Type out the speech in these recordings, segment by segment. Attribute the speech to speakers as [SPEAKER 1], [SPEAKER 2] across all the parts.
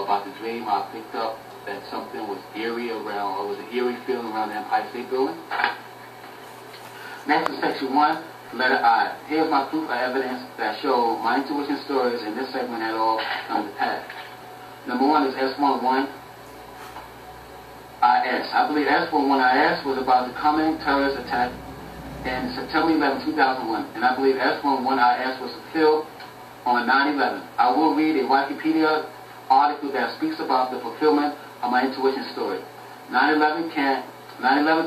[SPEAKER 1] about the dream, I picked up that something was eerie around, or was an eerie feeling around the Empire State Building. Next is section 1, letter I. Here's my proof or evidence that show my intuition stories in this segment had all come to pass. Number 1 is S11IS. I believe S11IS was about the coming terrorist attack in September 11, 2001, and I believe S11IS was fulfilled on 9/11. I will read a Wikipedia article that speaks about the fulfillment of my intuition story. 9/11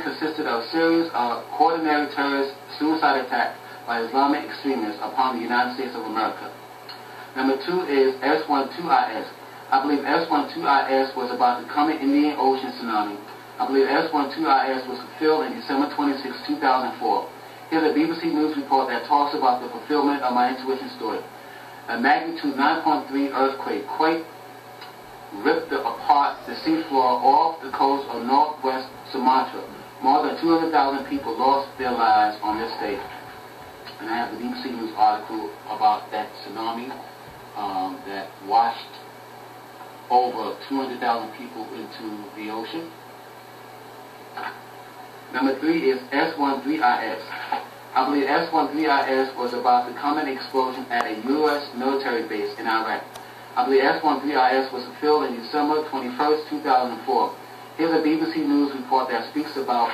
[SPEAKER 1] consisted of a series of coordinated terrorist suicide attacks by Islamic extremists upon the United States of America. Number 2 is S12IS. I believe S12IS was about the coming Indian Ocean tsunami. I believe S12IS was fulfilled in December 26, 2004. Here's a BBC News report that talks about the fulfillment of my intuition story. A magnitude 9.3 earthquake ripped apart the seafloor off the coast of northwest Sumatra. More than 200,000 people lost their lives on this day. And I have the BBC News article about that tsunami that washed over 200,000 people into the ocean. Number 3 is S13IS. I believe S13IS was about the coming explosion at a U.S. military base in Iraq. I believe S13IS was fulfilled in December 21st, 2004. Here's a BBC News report that speaks about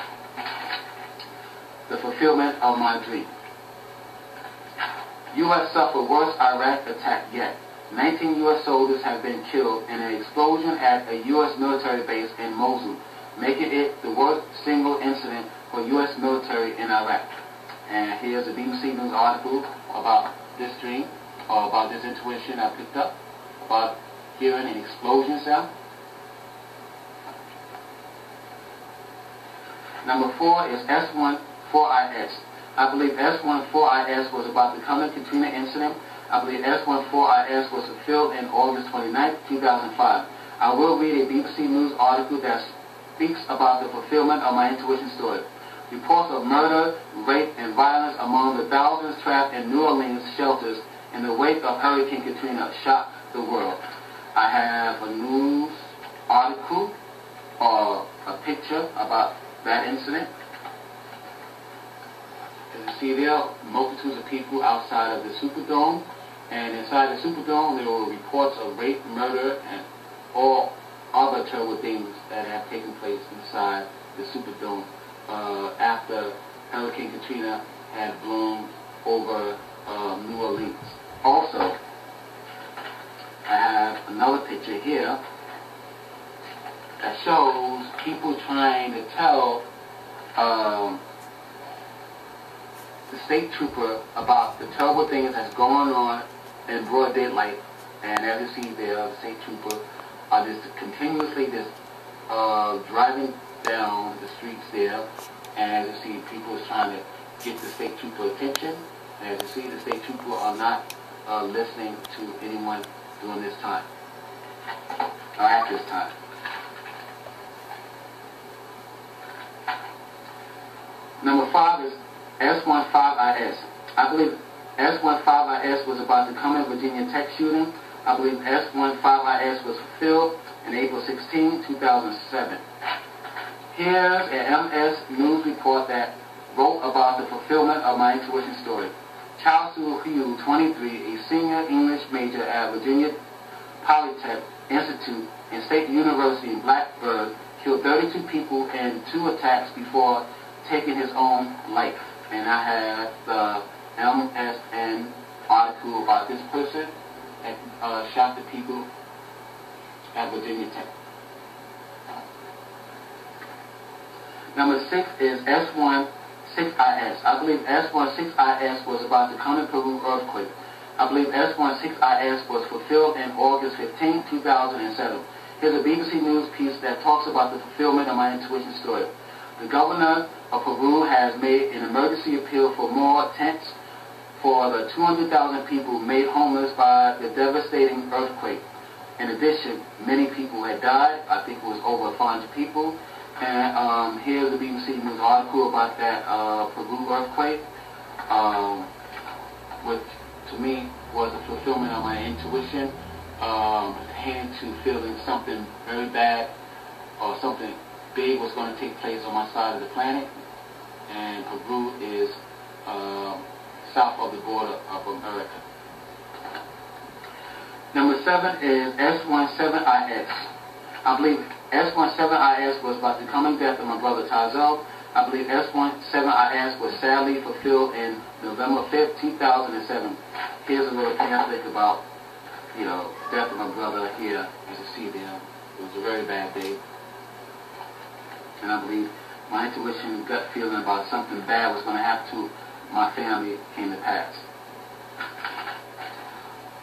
[SPEAKER 1] the fulfillment of my dream. U.S. suffered worst Iraq attack yet. 19 U.S. soldiers have been killed in an explosion at a U.S. military base in Mosul, making it the worst single incident for U.S. military in Iraq. And here's a BBC News article about this dream, or about this intuition I picked up, about hearing an explosion sound. Number 4 is S14IS. I believe S14IS was about the coming Katrina incident. I believe S14IS was fulfilled in August 29, 2005. I will read a BBC News article that speaks about the fulfillment of my intuition story. Reports of murder, rape, and violence among the thousands trapped in New Orleans shelters in the wake of Hurricane Katrina shocked the world. I have a news article or a picture about that incident. As you see there, multitudes of people outside of the Superdome, and inside the Superdome there were reports of rape, murder, and all other terrible things that have taken place inside the Superdome after Hurricane Katrina had blown over New Orleans. Also, I have another picture here that shows people trying to tell the state trooper about the terrible things that's going on in broad daylight. And as you see there, the state trooper are just continuously driving down the streets there. And as you see, people is trying to get the state trooper attention. And as you see, the state trooper are not listening to anyone during this time, or at this time. Number 5 is S15IS. I believe S15IS was about the coming Virginia Tech shooting. I believe S15IS was fulfilled in April 16, 2007. Here's an MS News report that wrote about the fulfillment of my intuition story. Charles Hugh, 23, a senior English major at Virginia Polytech Institute and State University in Blacksburg, killed 32 people in 2 attacks before taking his own life. And I have the MSN article about this person that shot the people at Virginia Tech. Number 6 is S16IS. I believe S16IS was about the coming Peru earthquake. I believe S16IS was fulfilled in August 15, 2007. Here's a BBC News piece that talks about the fulfillment of my intuition story. The governor of Peru has made an emergency appeal for more tents for the 200,000 people made homeless by the devastating earthquake. In addition, many people had died. I think it was over 500 people. And here's a BBC News article about that Peru earthquake, which to me was the fulfillment of my intuition hand to feeling something very bad or something big was going to take place on my side of the planet. And Peru is south of the border of America. Number 7 is S17IS. I believe S17IS was about the coming death of my brother Tazel. I believe S17IS was sadly fulfilled in November 5th, 2007. Here's a little pamphlet about, death of my brother here. As you see there, it was a very bad day. And I believe my intuition, gut feeling about something bad was going to happen to my family came to pass.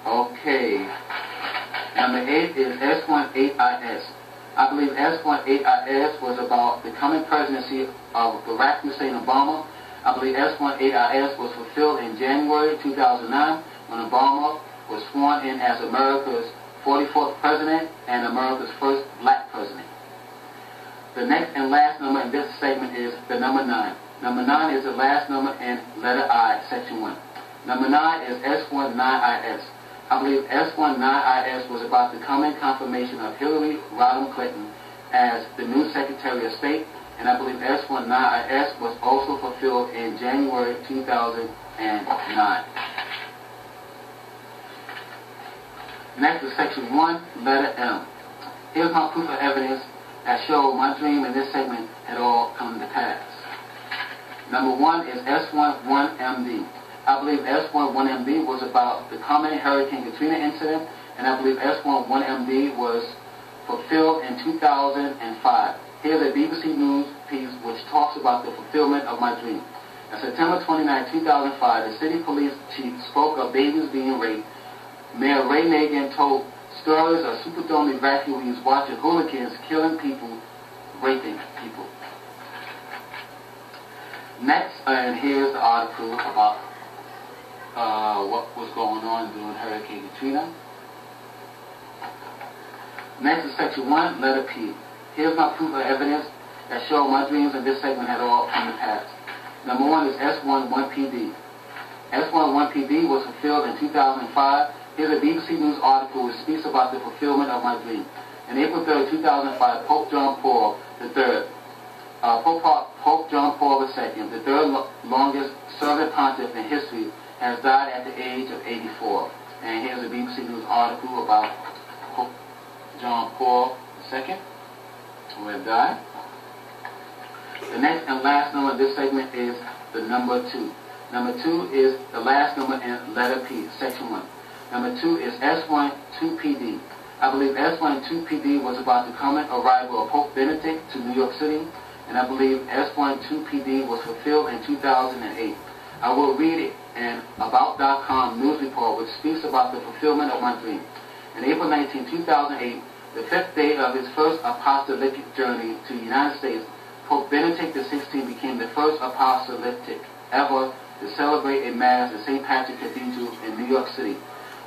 [SPEAKER 1] Okay. Number 8 is S18IS. I believe S18IS was about the coming presidency of Barack Hussein Obama. I believe S18IS was fulfilled in January 2009 when Obama was sworn in as America's 44th president and America's first black president. The next and last number in this segment is the number 9. Number 9 is the last number in letter I, section 1. Number 9 is S19IS. I believe S19IS was about the coming confirmation of Hillary Rodham Clinton as the new Secretary of State, and I believe S19IS was also fulfilled in January 2009. Next is section 1, letter M. Here's my proof of evidence that showed my dream in this segment had all come to pass. Number 1 is S11MD. I believe S11MD was about the coming Hurricane Katrina incident, and I believe S11MD was fulfilled in 2005. Here's a BBC News piece which talks about the fulfillment of my dream. On September 29, 2005, the city police chief spoke of babies being raped. Mayor Ray Nagin told stories of Superdome evacuees watching hooligans killing people, raping people. Next, and here's the article about what was going on during Hurricane Katrina. Next is section 1, letter P. Here's my proof of evidence that showed my dreams in this segment had all come to pass. Number 1 is S11PD. S11PD was fulfilled in 2005. Here's a BBC News article which speaks about the fulfillment of my dream. On April 3, 2005, Pope John Paul III, Pope John Paul II, the third longest serving pontiff in history, has died at the age of 84. And here's a BBC News article about Pope John Paul II, who had died. The next and last number of this segment is the number 2. Number 2 is the last number in letter P, section 1. Number 2 is S12PD. I believe S12PD was about the coming arrival of Pope Benedict to New York City, and I believe S12PD was fulfilled in 2008. I will read it in About.com news report which speaks about the fulfillment of my dream. On April 19, 2008, the 5th day of his first apostolic journey to the United States, Pope Benedict XVI became the first apostolic ever to celebrate a Mass at St. Patrick's Cathedral in New York City.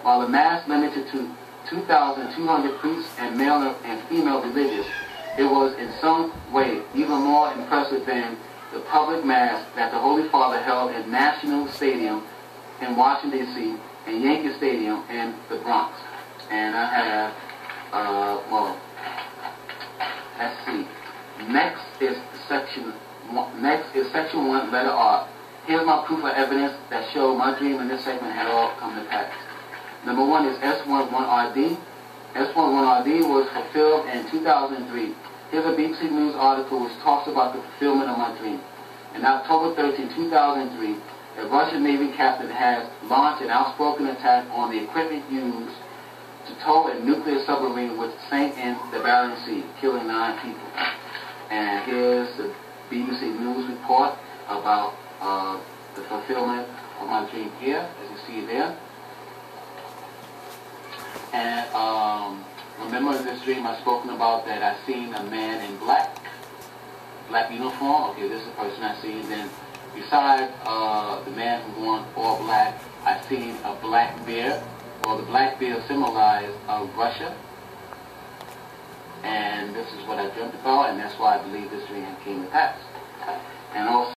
[SPEAKER 1] While the Mass limited to 2,200 priests and male and female religious, it was in some way even more impressive than the public Mass that the Holy Father held in National Stadium in Washington, D.C., and Yankee Stadium in the Bronx. And I have, let's see. Next is section 1, letter R. Here's my proof of evidence that showed my dream in this segment had all come to pass. Number 1 is S11RD. S11RD was fulfilled in 2003. Here's a BBC News article which talks about the fulfillment of my dream. On October 13, 2003, a Russian Navy captain has launched an outspoken attack on the equipment used to tow a nuclear submarine which sank in the Barents Sea, killing 9 people. And here's the BBC News report about the fulfillment of my dream here, as you see there. And remember in this dream I've spoken about that I seen a man in black uniform. Okay, this is the person I seen. Then beside the man who wore all black, I seen a black beard. Well, the black beard symbolized Russia. And this is what I dreamt about, and that's why I believe this dream came to pass. And also